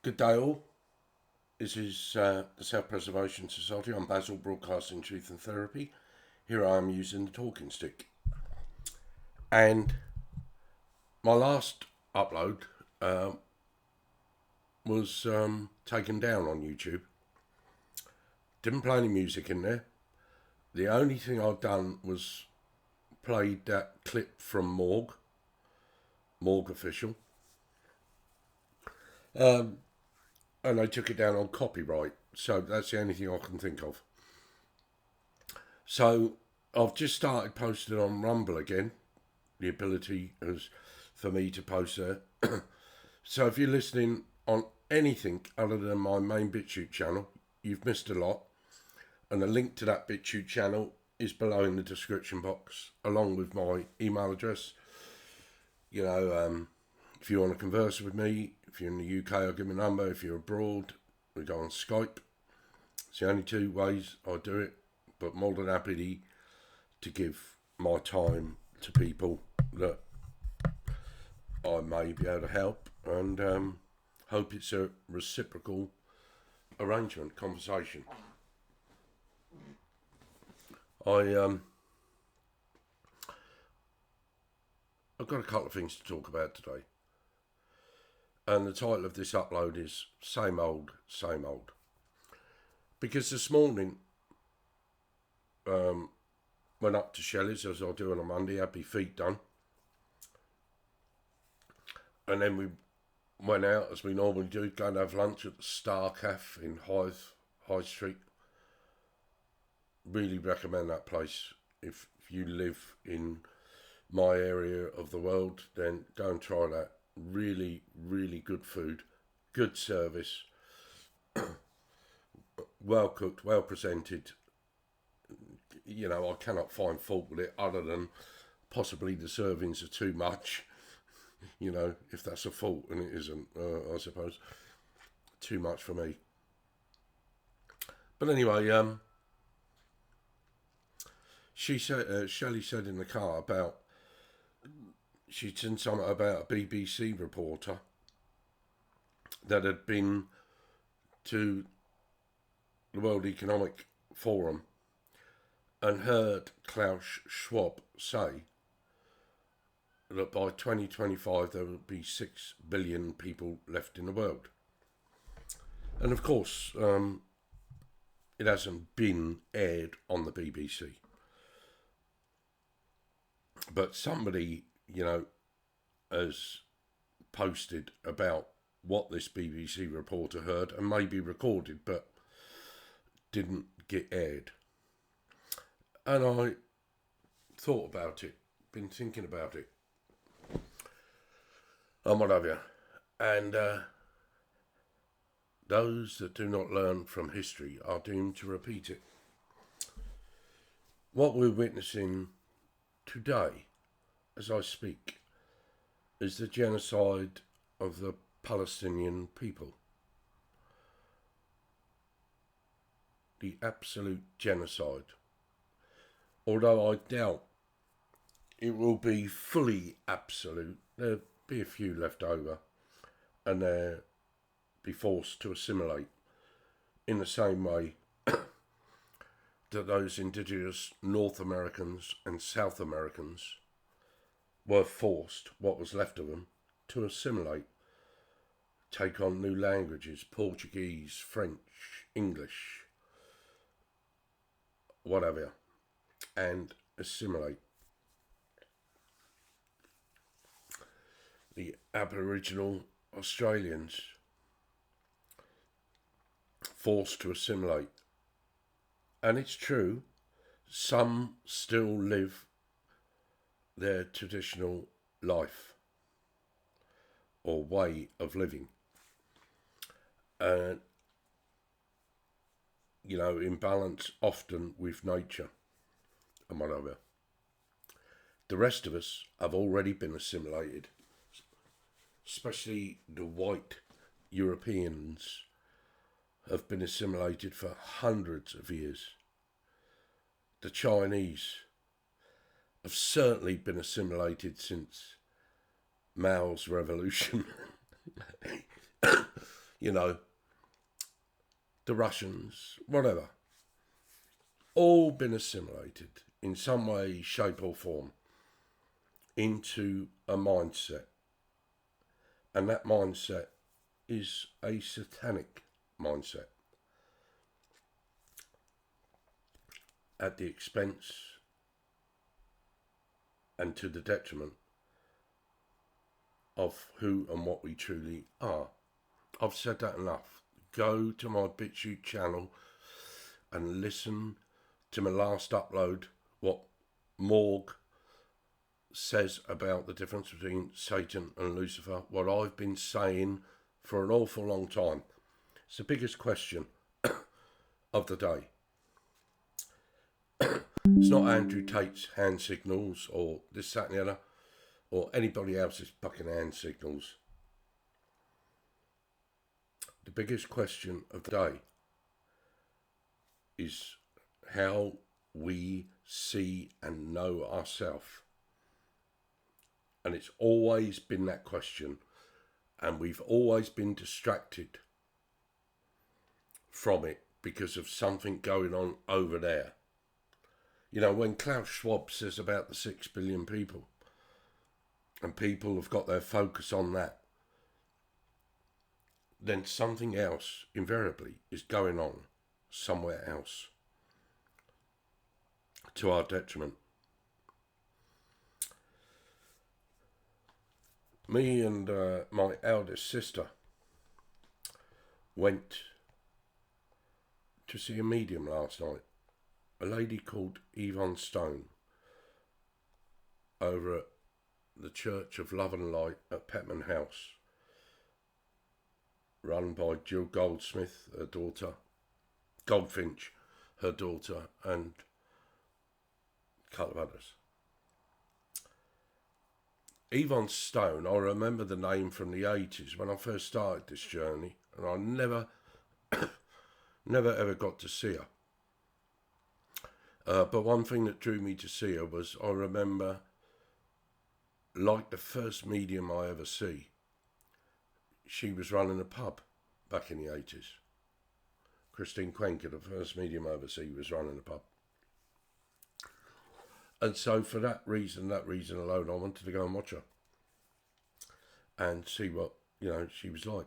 Good day all. This is the Self-Preservation Society. I'm Basil, broadcasting truth and therapy. Here I am using the talking stick. And my last upload was taken down on YouTube. Didn't play any music in there. The only thing I'd done was played that clip from Morgue Official. And they took it down on copyright. So that's the only thing I can think of. So I've just started posting on Rumble again. The ability is for me to post there. So if you're listening on anything other than my main BitChute channel, you've missed a lot. And the link to that BitChute channel is below in the description box, along with my email address. You know, if you want to converse with me, if you're in the UK, I'll give my number. If you're abroad, we go on Skype. It's the only two ways I do it, but more than happy to give my time to people that I may be able to help, and hope it's a reciprocal arrangement, conversation. I've got a couple of things to talk about today. And the title of this upload is Same Old, Same Old. Because this morning, went up to Shelley's, as I do on a Monday, had my feet done. And then we went out, as we normally do, go and have lunch at the Star Cafe in High Street. Really recommend that place. If you live in my area of the world, then go and try that. Really, really good food, good service, well cooked, well presented. You know, I cannot find fault with it other than possibly the servings are too much. You know, if that's a fault, and it isn't, I suppose. Too much for me. But anyway, Shelley said in the car about, she'd seen something about a BBC reporter that had been to the World Economic Forum and heard Klaus Schwab say that by 2025 there will be 6 billion people left in the world. And of course, it hasn't been aired on the BBC. But somebody, you know, has posted about what this BBC reporter heard and maybe recorded but didn't get aired. And I thought about it, been thinking about it, and what have you. And those that do not learn from history are doomed to repeat it. What we're witnessing today, as I speak, is the genocide of the Palestinian people. The absolute genocide. Although I doubt it will be fully absolute, there'll be a few left over, and they'll be forced to assimilate in the same way that those indigenous North Americans and South Americans were forced, what was left of them, to assimilate, take on new languages, Portuguese, French, English, whatever, and assimilate. The Aboriginal Australians forced to assimilate. And it's true, some still live their traditional life or way of living. You know, in balance often with nature and whatever. The rest of us have already been assimilated, especially the white Europeans have been assimilated for hundreds of years. The Chinese have certainly been assimilated since Mao's revolution. you know, the Russians, whatever, all been assimilated in some way, shape or form into a mindset. And that mindset is a satanic mindset at the expense and to the detriment of who and what we truly are. I've said that enough. Go to my BitChute channel and listen to my last upload, what Morg says about the difference between Satan and Lucifer, what I've been saying for an awful long time. It's the biggest question of the day. It's not Andrew Tate's hand signals or this, that and the other, or anybody else's fucking hand signals. The biggest question of the day is how we see and know ourselves. And it's always been that question, and we've always been distracted from it because of something going on over there. You know, when Klaus Schwab says about the 6 billion people, and people have got their focus on that, then something else invariably is going on somewhere else to our detriment. Me and my eldest sister went to see a medium last night, a lady called Yvonne Stone, over at the Church of Love and Light at Petman House, run by Jill Goldsmith, her daughter, Goldfinch, her daughter, and a couple of others. Yvonne Stone, I remember the name from the 80s when I first started this journey, and I never ever got to see her. But one thing that drew me to see her was, I remember, like the first medium I ever see, she was running a pub back in the 80s. Christine Quenker, the first medium I ever see, was running a pub. And so for that reason alone, I wanted to go and watch her and see what, you know, she was like.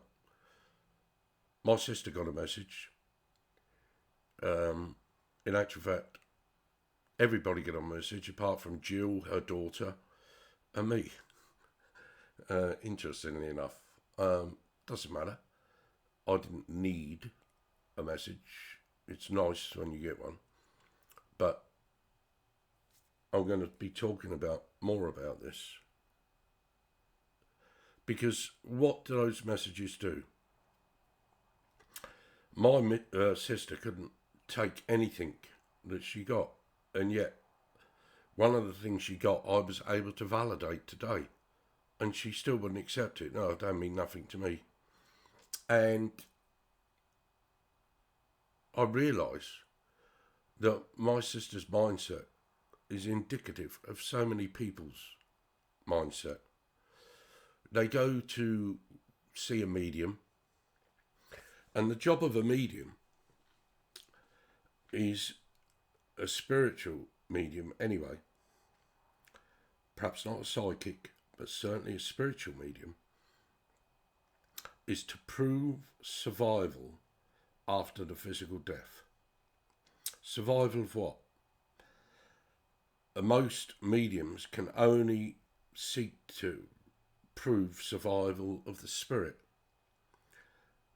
My sister got a message. In actual fact, everybody got a message apart from Jill, her daughter, and me. Interestingly enough, doesn't matter. I didn't need a message. It's nice when you get one. But I'm going to be talking more about this. Because what do those messages do? My sister couldn't take anything that she got. And yet, one of the things she got, I was able to validate today. And she still wouldn't accept it. No, it don't mean nothing to me. And I realise that my sister's mindset is indicative of so many people's mindset. They go to see a medium, and the job of a medium is a spiritual medium anyway. Perhaps not a psychic, but certainly a spiritual medium, is to prove survival after the physical death. Survival of what? Most mediums can only seek to prove survival of the spirit.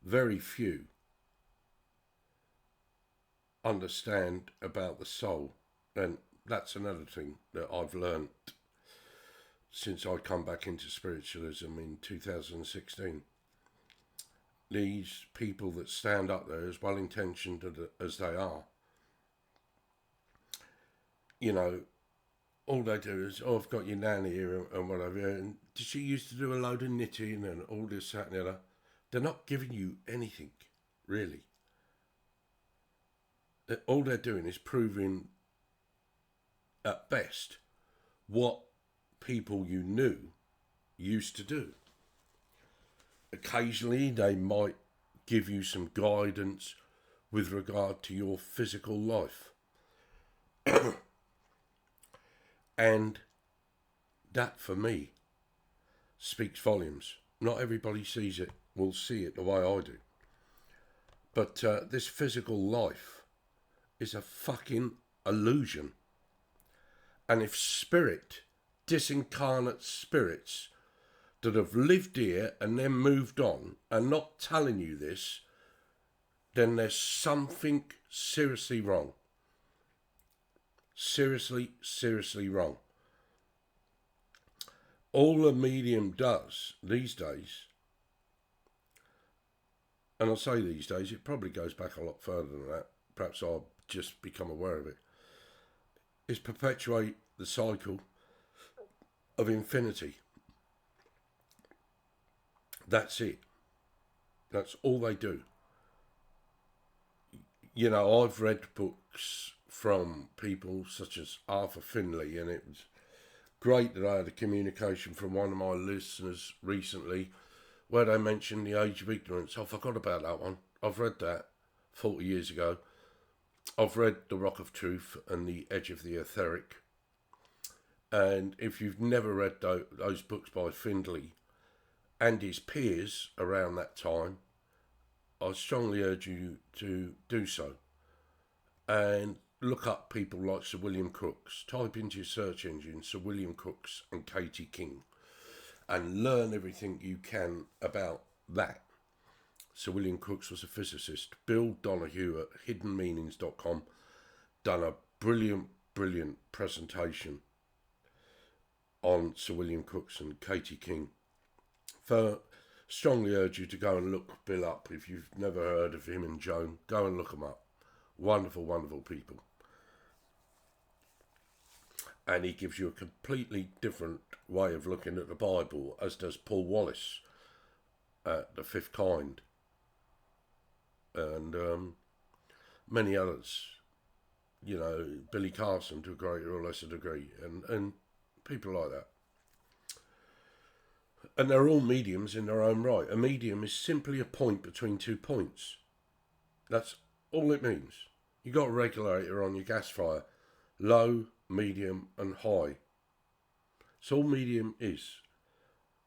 Very few understand about the soul, and that's another thing that I've learnt since I come back into spiritualism in 2016. These people that stand up there, as well intentioned as they are, you know, all they do is, oh, I've got your nan here and whatever, and she used to do a load of knitting and all this, that and the other. They're not giving you anything, really. All they're doing is proving, at best, what people you knew used to do. Occasionally they might give you some guidance with regard to your physical life. And that, for me, speaks volumes. Not everybody sees it, will see it the way I do. But this physical life is a fucking illusion. And if disincarnate spirits that have lived here and then moved on are not telling you this, then there's something seriously wrong. Seriously, seriously wrong. All a medium does these days, and I say these days, it probably goes back a lot further than that, perhaps I've just become aware of it, is perpetuate the cycle of infinity. That's it. That's all they do. You know, I've read books from people such as Arthur Findlay, and it was great that I had a communication from one of my listeners recently where they mentioned the Age of Ignorance. I forgot about that one. I've read that 40 years ago. I've read The Rock of Truth and The Edge of the Etheric. And if you've never read those books by Findlay and his peers around that time, I strongly urge you to do so. And look up people like Sir William Crookes. Type into your search engine Sir William Crookes and Katie King and learn everything you can about that. Sir William Crookes was a physicist. Bill Donahue at hiddenmeanings.com done a brilliant presentation on Sir William Crookes and Katie King. Strongly urge you to go and look Bill up. If you've never heard of him and Joan, go and look them up. Wonderful, wonderful people. And he gives you a completely different way of looking at the Bible, as does Paul Wallace, the Fifth Kind, and many others. You know, Billy Carson to a greater or lesser degree, and people like that. And they're all mediums in their own right. A medium is simply a point between 2 points. That's all it means. You got a regulator on your gas fire, low, medium and high. So all medium is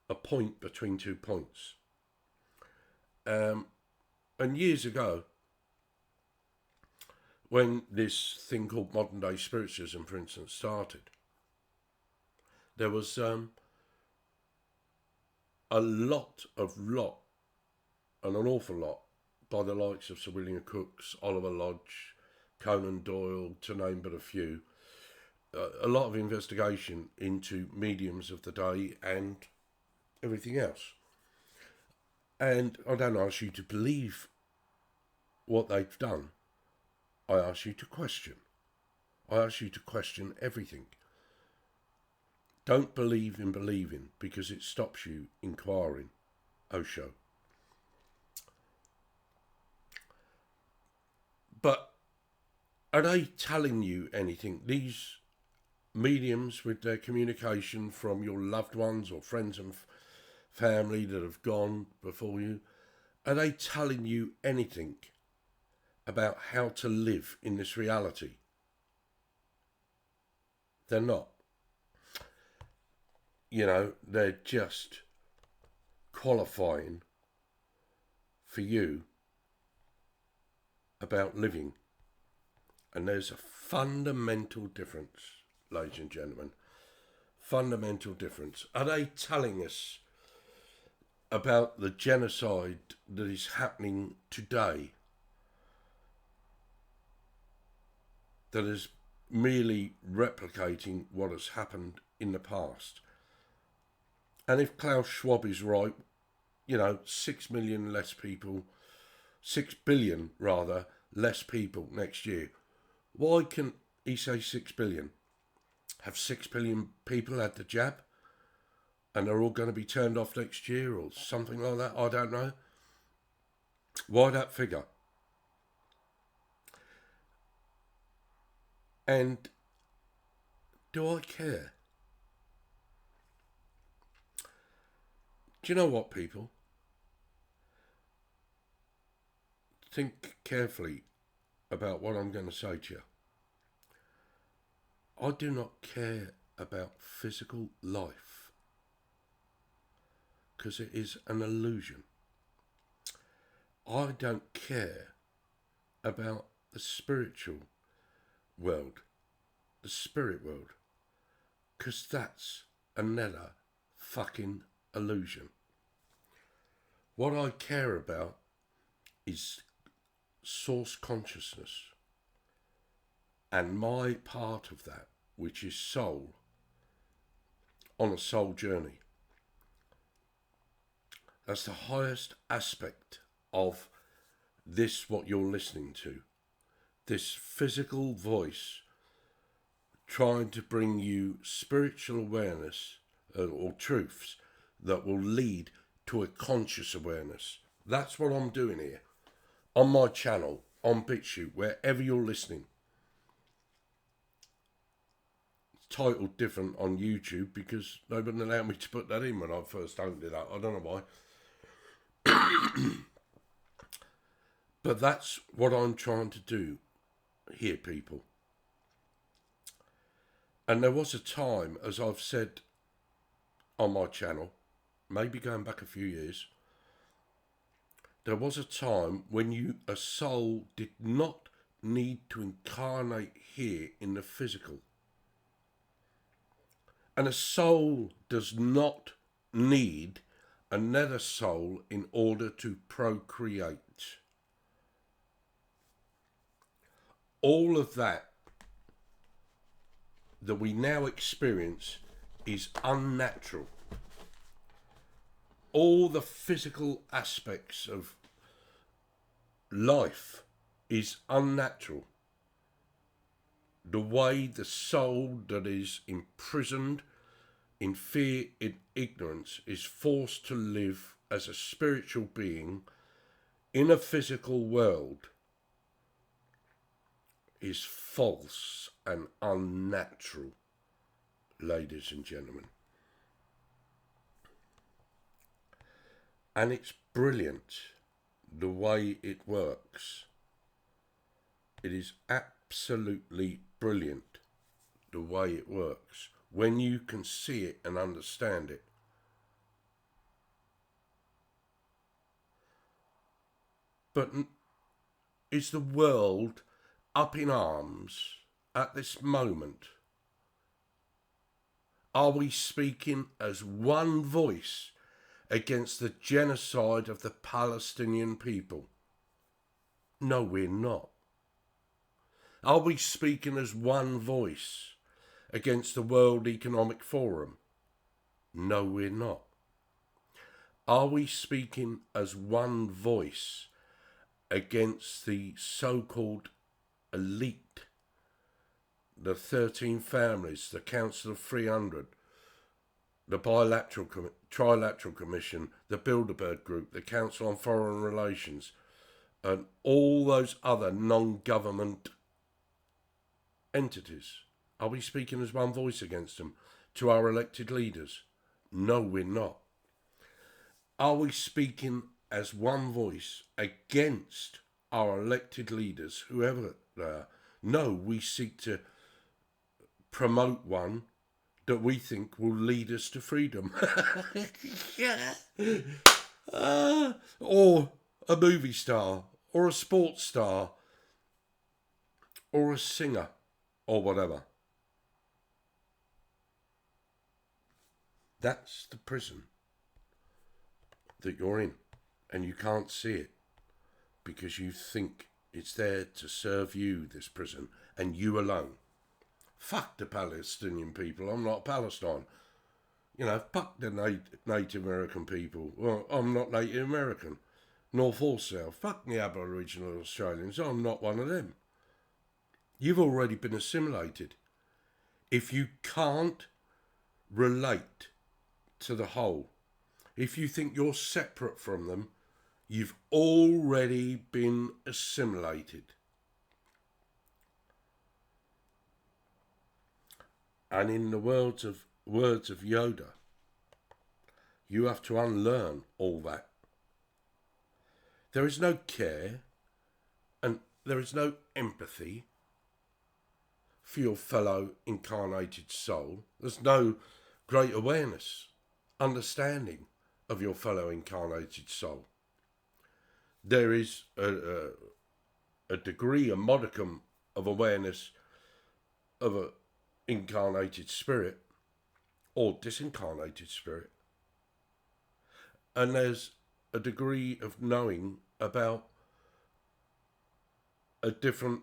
a point between 2 points. And years ago, when this thing called modern day spiritualism, for instance, started, there was an awful lot by the likes of Sir William Crookes, Oliver Lodge, Conan Doyle, to name but a few. A lot of investigation into mediums of the day and everything else. And I don't ask you to believe what they've done. I ask you to question. I ask you to question everything. Don't believe in believing, because it stops you inquiring. Osho. But are they telling you anything? These mediums, with their communication from your loved ones or friends and family that have gone before you, are they telling you anything about how to live in this reality? They're not. You know, they're just qualifying for you about living. And there's a fundamental difference, ladies and gentlemen. Fundamental difference. Are they telling us about the genocide that is happening today, that is merely replicating what has happened in the past? And if Klaus Schwab is right, 6 million less people, 6 billion rather, less people next year. Why can he say 6 billion? Have 6 billion people had the jab? And they're all going to be turned off next year or something like that? I don't know. Why that figure? And do I care? Do you know what, people? think carefully about what I'm going to say to you. I do not care about physical life because it is an illusion. I don't care about the spiritual world, the spirit world, because that's another fucking illusion. What I care about is source consciousness and my part of that, which is soul, on a soul journey. That's the highest aspect of this, what you're listening to. This physical voice trying to bring you spiritual awareness or truths that will lead to a conscious awareness. That's what I'm doing here. On my channel, on BitChute, wherever you're listening. It's titled different on YouTube because they wouldn't allow me to put that in when I first opened it up. I don't know why. But that's what I'm trying to do here, people. And there was a time, as I've said on my channel, maybe going back a few years, there was a time when a soul did not need to incarnate here in the physical. And a soul does not need another soul in order to procreate. All of that we now experience is unnatural. All the physical aspects of life is unnatural. The way the soul that is imprisoned in fear and ignorance is forced to live as a spiritual being in a physical world is false and unnatural, ladies and gentlemen. And it's brilliant the way it works. It is absolutely brilliant the way it works when you can see it and understand it. But is the world up in arms at this moment? Are we speaking as one voice against the genocide of the Palestinian people? No, we're not. Are we speaking as one voice against the World Economic Forum? No, we're not. Are we speaking as one voice against the so-called elite, the 13 families, the Council of 300, the Trilateral Commission, the Bilderberg Group, the Council on Foreign Relations, and all those other non-government entities? Are we speaking as one voice against them to our elected leaders? No, we're not. Are we speaking as one voice against our elected leaders, whoever they are? No, we seek to promote one that we think will lead us to freedom. Or a movie star, or a sports star, or a singer, or whatever. That's the prison that you're in, and you can't see it because you think it's there to serve you, this prison, and you alone. Fuck the Palestinian people. I'm not Palestine. You know, fuck the Native American people. Well, I'm not Native American. North or South. Fuck the Aboriginal Australians. I'm not one of them. You've already been assimilated. If you can't relate to the whole, if you think you're separate from them, you've already been assimilated. And in the words of Yoda, you have to unlearn all that. There is no care, there is no empathy for your fellow incarnated soul. There's no great awareness, understanding of your fellow incarnated soul. There is a degree, a modicum of awareness of an incarnated spirit or disincarnated spirit. And there's a degree of knowing about a different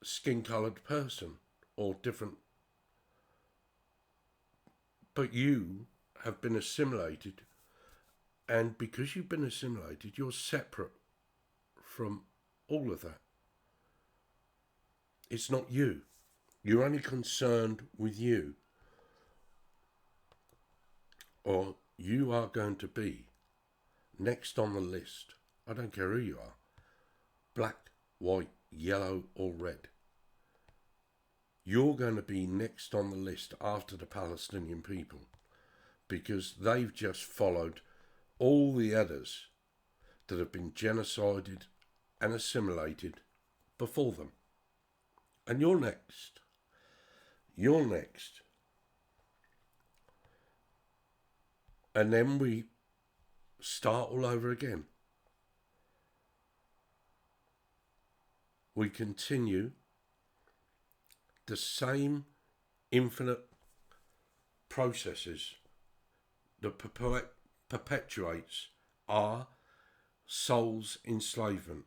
skin-coloured person or different. But you have been assimilated, and because you've been assimilated, you're separate from all of that. It's not you. You're only concerned with you. Or you are going to be next on the list. I don't care who you are. Black, white, yellow or red. You're going to be next on the list after the Palestinian people, because they've just followed all the others that have been genocided and assimilated before them. And you're next. You're next. And then we start all over again. We continue the same infinite processes that perpetuates our soul's enslavement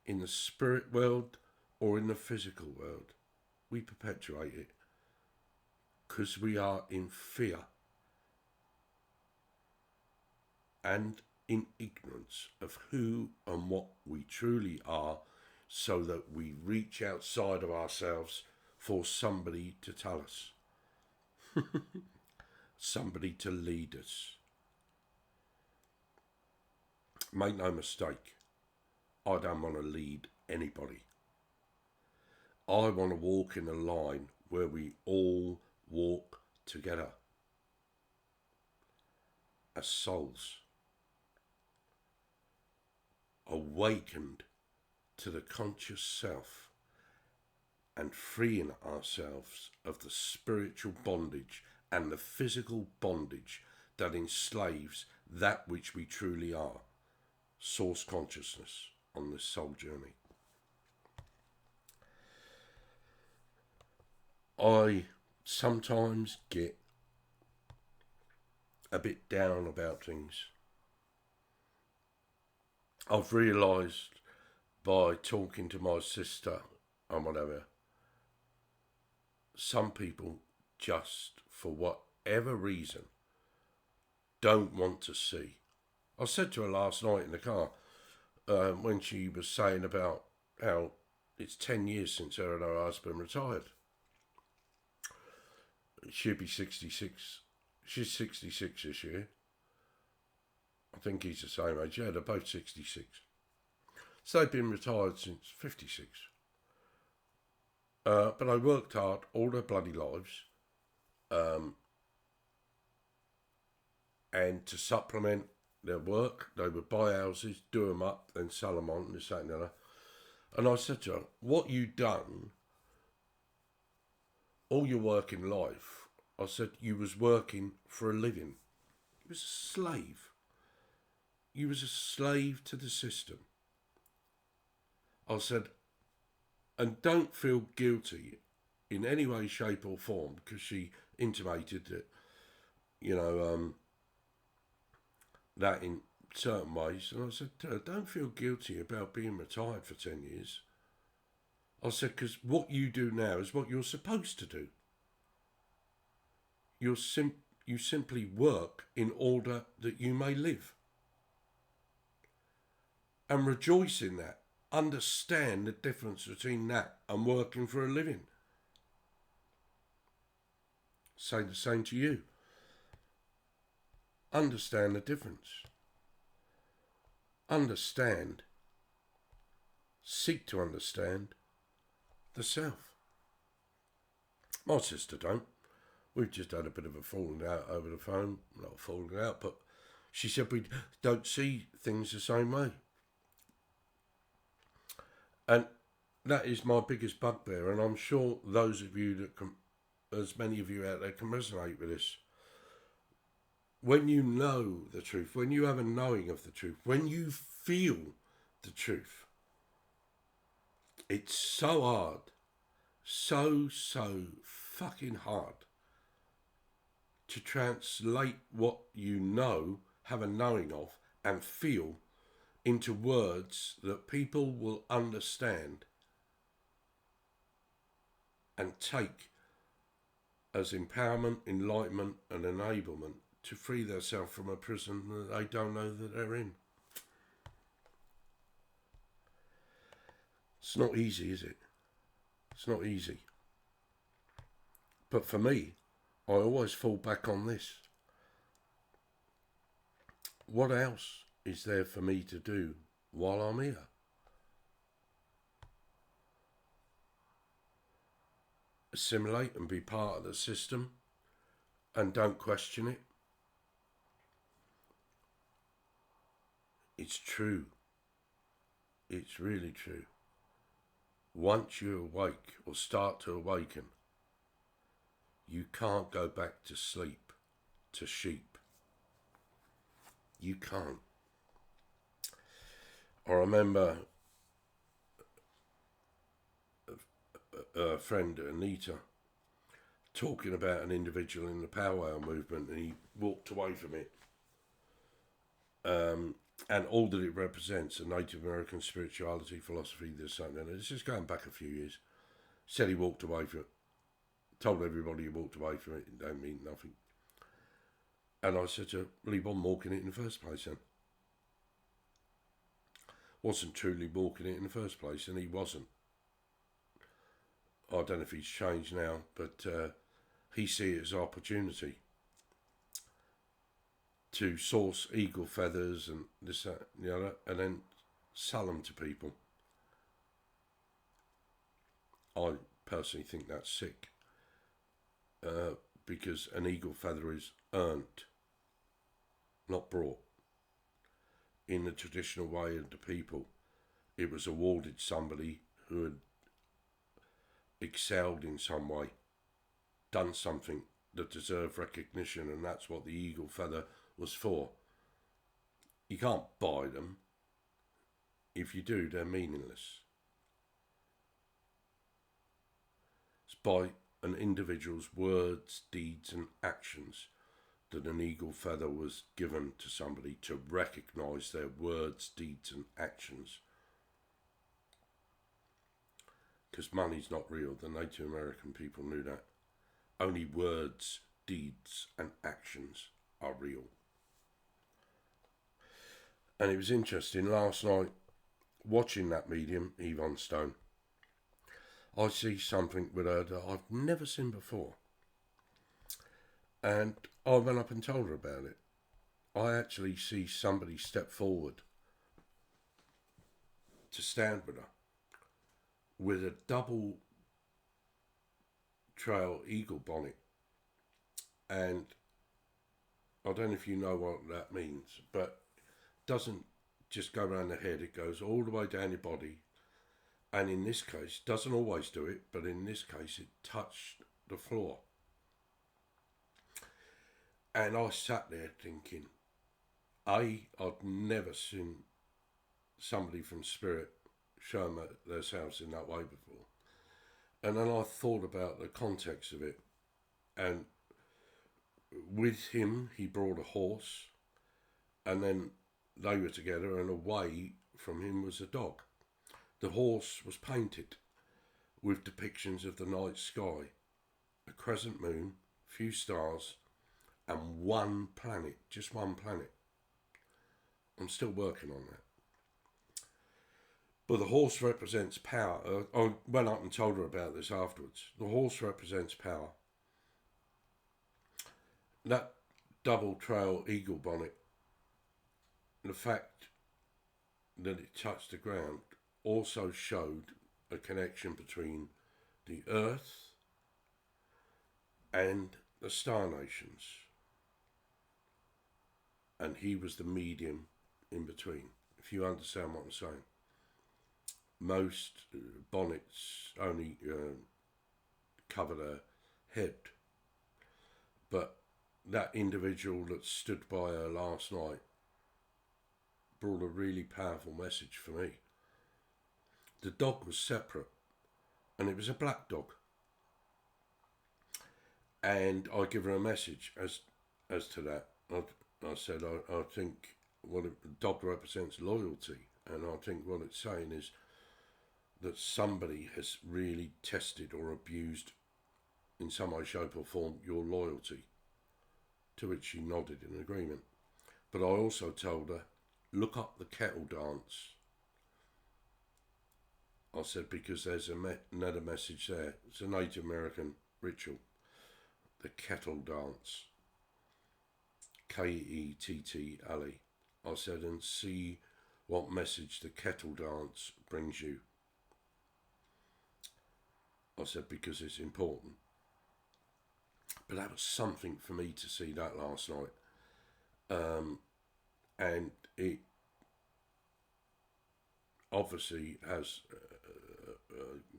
in the spirit world or in the physical world. We perpetuate it because we are in fear and in ignorance of who and what we truly are, so that we reach outside of ourselves for somebody to tell us, somebody to lead us. Make no mistake, I don't want to lead anybody. I want to walk in a line where we all walk together as souls, awakened to the conscious self and freeing ourselves of the spiritual bondage and the physical bondage that enslaves that which we truly are, source consciousness on this soul journey. I sometimes get a bit down about things. I've realised by talking to my sister and whatever, some people just, for whatever reason, don't want to see. I said to her last night in the car, when she was saying about how it's 10 years since her and her husband retired. She'll be 66. She's 66 this year. I think he's the same age. Yeah, they're both 66. So they've been retired since 56. But I worked hard all their bloody lives. And to supplement their work, they would buy houses, do them up, then sell them on, this, that and the other. And I said to her, what you done all your working life, I said, you was working for a living. You was a slave. You was a slave to the system. I said, and don't feel guilty in any way, shape or form, because she intimated that, that in certain ways. And I said to her, don't feel guilty about being retired for 10 years. I said, because what you do now is what you're supposed to do. You simply work in order that you may live. And rejoice in that. Understand the difference between that and working for a living. Say the same to you. Understand the difference. Understand. Seek to understand the self. My sister don't. We've just had a bit of a falling out over the phone. Not falling out, but she said we don't see things the same way. And that is my biggest bugbear, and I'm sure those of you that can, as many of you out there, can resonate with this. When you know the truth, when you have a knowing of the truth, when you feel the truth, it's so hard, so fucking hard to translate what you know, have a knowing of, and feel into words that people will understand and take as empowerment, enlightenment and enablement to free themselves from a prison that they don't know that they're in. It's not easy, is it? It's not easy. But for me, I always fall back on this. What else is there for me to do while I'm here? Assimilate and be part of the system and don't question it? It's true. It's really true. Once you awake or start to awaken, you can't go back to sleep, to sheep. You can't. I remember a friend, Anita, talking about an individual in the powwow movement, and he walked away from it. And all that it represents, a Native American spirituality, philosophy, this, that, and this is going back a few years. Said he walked away from it. Told everybody he walked away from it. It don't mean nothing. And I said to her, well, he wasn't walking it in the first place then. Wasn't truly walking it in the first place, and he wasn't. I don't know if he's changed now, but he sees it as opportunity to source eagle feathers and this, that, and the other, and then sell them to people. I personally think that's sick, because an eagle feather is earned, not brought. In the traditional way of the people, it was awarded somebody who had excelled in some way, done something that deserved recognition, and that's what the eagle feather was for. You can't buy them. If you do, they're meaningless. It's by an individual's words, deeds and actions that an eagle feather was given to somebody to recognise their words, deeds and actions. Because money's not real. The Native American people knew that. Only words, deeds and actions are real. And it was interesting, last night, watching that medium, Yvonne Stone, I see something with her that I've never seen before. And I went up and told her about it. I actually see somebody step forward to stand with her with a double trail eagle bonnet. And I don't know if you know what that means, but it doesn't just go around the head, it goes all the way down your body. And in this case, doesn't always do it, but in this case it touched the floor. And I sat there thinking, I'd never seen somebody from spirit show themselves in that way before. And then I thought about the context of it. And with him, he brought a horse, and then they were together, and away from him was a dog. The horse was painted with depictions of the night sky, a crescent moon, few stars, and one planet, just one planet. I'm still working on that. But the horse represents power. I went up and told her about this afterwards. The horse represents power. That double trail eagle bonnet, the fact that it touched the ground, also showed a connection between the earth and the star nations. And he was the medium in between, if you understand what I'm saying. most bonnets only cover their head. But that individual that stood by her last night brought a really powerful message for me. The dog was separate, and it was a black dog. And I give her a message as to that. I said, I think what the dog represents loyalty, and I think what it's saying is that somebody has really tested or abused in some way, shape or form your loyalty, to which she nodded in agreement. But I also told her, look up the kettle dance. I said, because there's another message there. It's a Native American ritual, the kettle dance, Kettle. I said, and see what message the kettle dance brings you. I said, because it's important. But that was something for me to see that last night. And it obviously has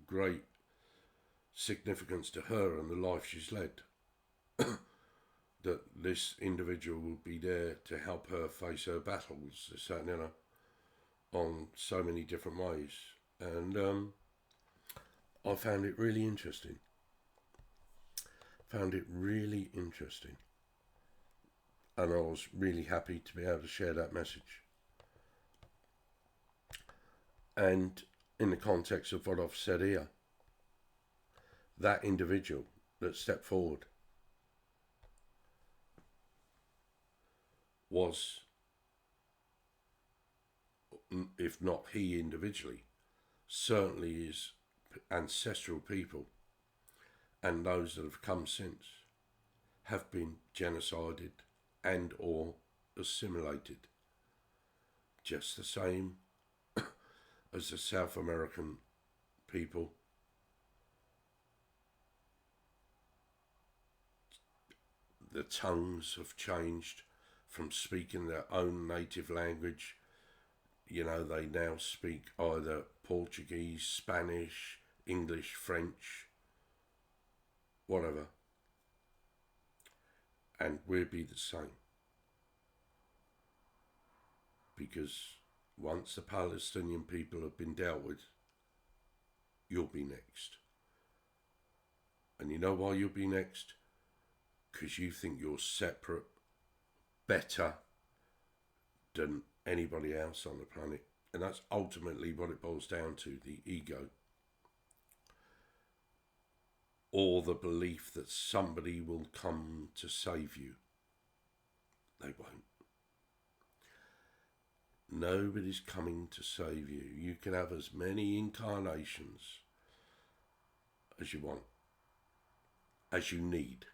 great significance to her and the life she's led. That this individual will be there to help her face her battles, on so many different ways. And I found it really interesting. And I was really happy to be able to share that message. And in the context of what I've said here, that individual that stepped forward was, if not he individually, certainly his ancestral people and those that have come since have been genocided and or assimilated, just the same as the South American people. The tongues have changed from speaking their own native language. They now speak either Portuguese, Spanish, English, French, whatever. And we'll be the same. Because once the Palestinian people have been dealt with, you'll be next. And you know why you'll be next? Because you think you're separate, better than anybody else on the planet. And that's ultimately what it boils down to, the ego. Or the belief that somebody will come to save you. They won't. Nobody's coming to save you. You can have as many incarnations as you want, as you need,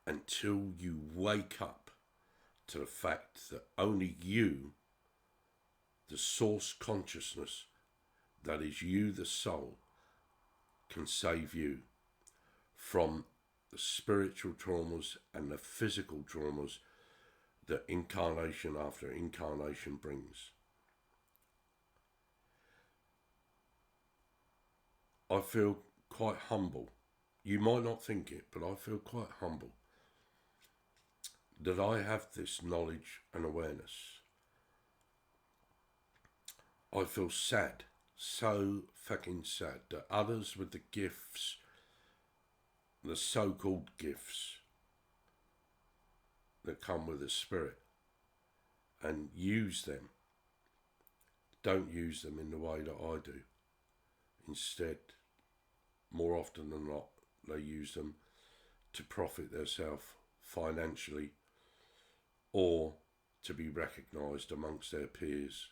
until you wake up to the fact that only you, the source consciousness, that is you, the soul, can save you from the spiritual traumas and the physical traumas that incarnation after incarnation brings. I feel quite humble. You might not think it, but I feel quite humble that I have this knowledge and awareness. I feel sad, so fucking sad, that others with the gifts, the so-called gifts that come with the spirit, and use them, don't use them in the way that I do. Instead, more often than not, they use them to profit themselves financially or to be recognised amongst their peers.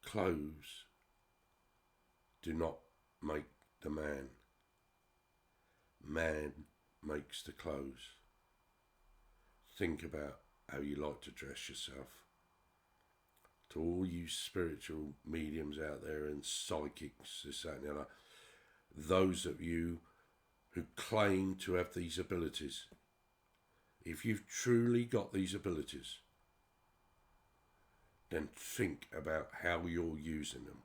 Clothes do not make the man. Man makes the clothes. Think about how you like to dress yourself. To all you spiritual mediums out there and psychics, this, that and the other, those of you who claim to have these abilities, if you've truly got these abilities, then think about how you're using them.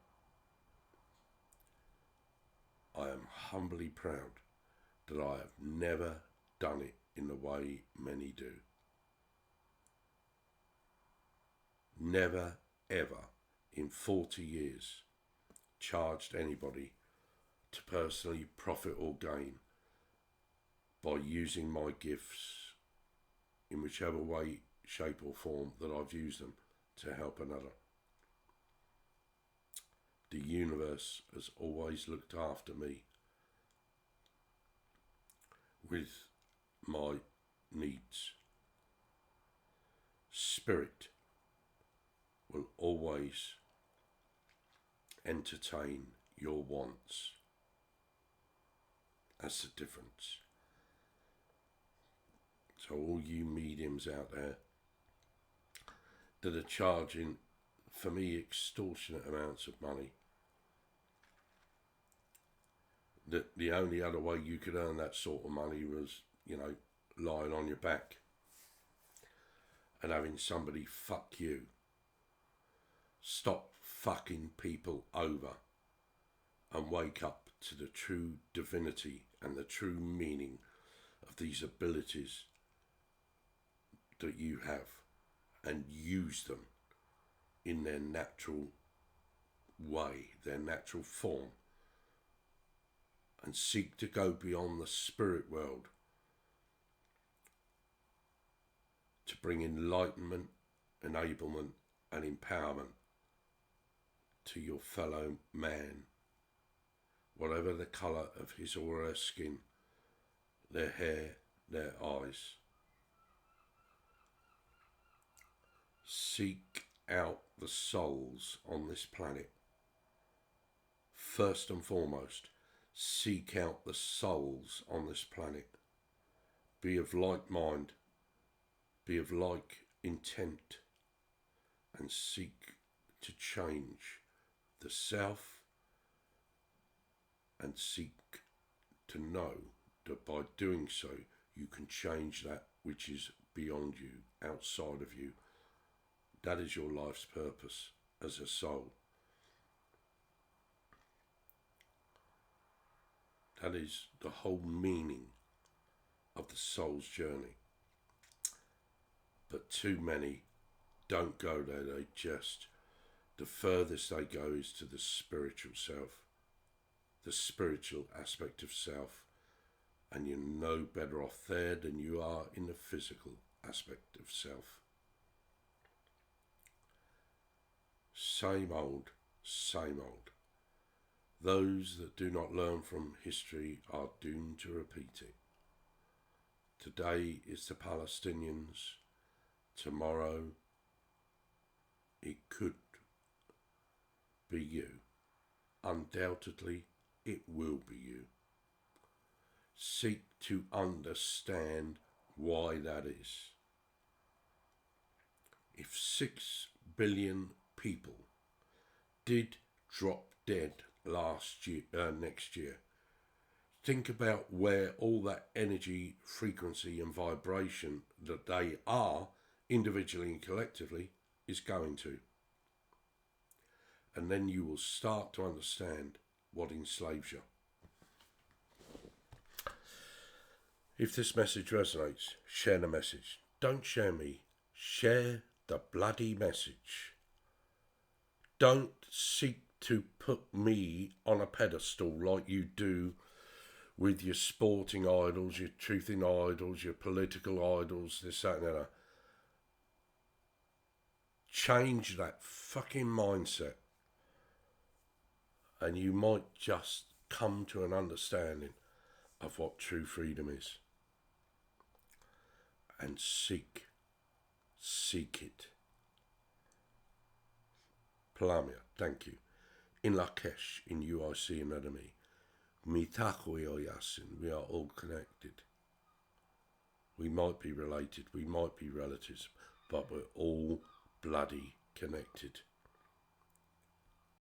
I am humbly proud that I have never done it in the way many do. Never, ever in 40 years charged anybody to personally profit or gain by using my gifts in whichever way, shape or form that I've used them to help another. The universe has always looked after me with my needs. Spirit will always entertain your wants. That's the difference. So all you mediums out there that are charging, for me, extortionate amounts of money, that the only other way you could earn that sort of money was, lying on your back and having somebody fuck you. Stop fucking people over and wake up to the true divinity and the true meaning of these abilities that you have, and use them in their natural way, their natural form, and seek to go beyond the spirit world to bring enlightenment, enablement and empowerment to your fellow man, whatever the colour of his or her skin, their hair, their eyes. Seek out the souls on this planet. First and foremost, seek out the souls on this planet. Be of like mind, be of like intent, and seek to change the self, and seek to know that by doing so you can change that which is beyond you, outside of you. That is your life's purpose as a soul. That is the whole meaning of the soul's journey. But too many don't go there. They just, the furthest they go is to the spiritual self, the spiritual aspect of self, and you're no better off there than you are in the physical aspect of self. Same old, same old. Those that do not learn from history are doomed to repeat it. Today is the Palestinians. Tomorrow it could be you. Undoubtedly it will be you. Seek to understand why that is. If 6 billion people did drop dead next year, think about where all that energy, frequency and vibration that they are, individually and collectively, is going to. And then you will start to understand what enslaves you. If this message resonates, share the message. Don't share me. Share the bloody message. Don't seek to put me on a pedestal like you do with your sporting idols, your truthing idols, your political idols, this, that and the other. Change that fucking mindset and you might just come to an understanding of what true freedom is. And seek it. Palamia, thank you. In Lakesh, in UIC Academy, Mitakui o Yasin, we are all connected. We might be related, we might be relatives, but we're all bloody connected.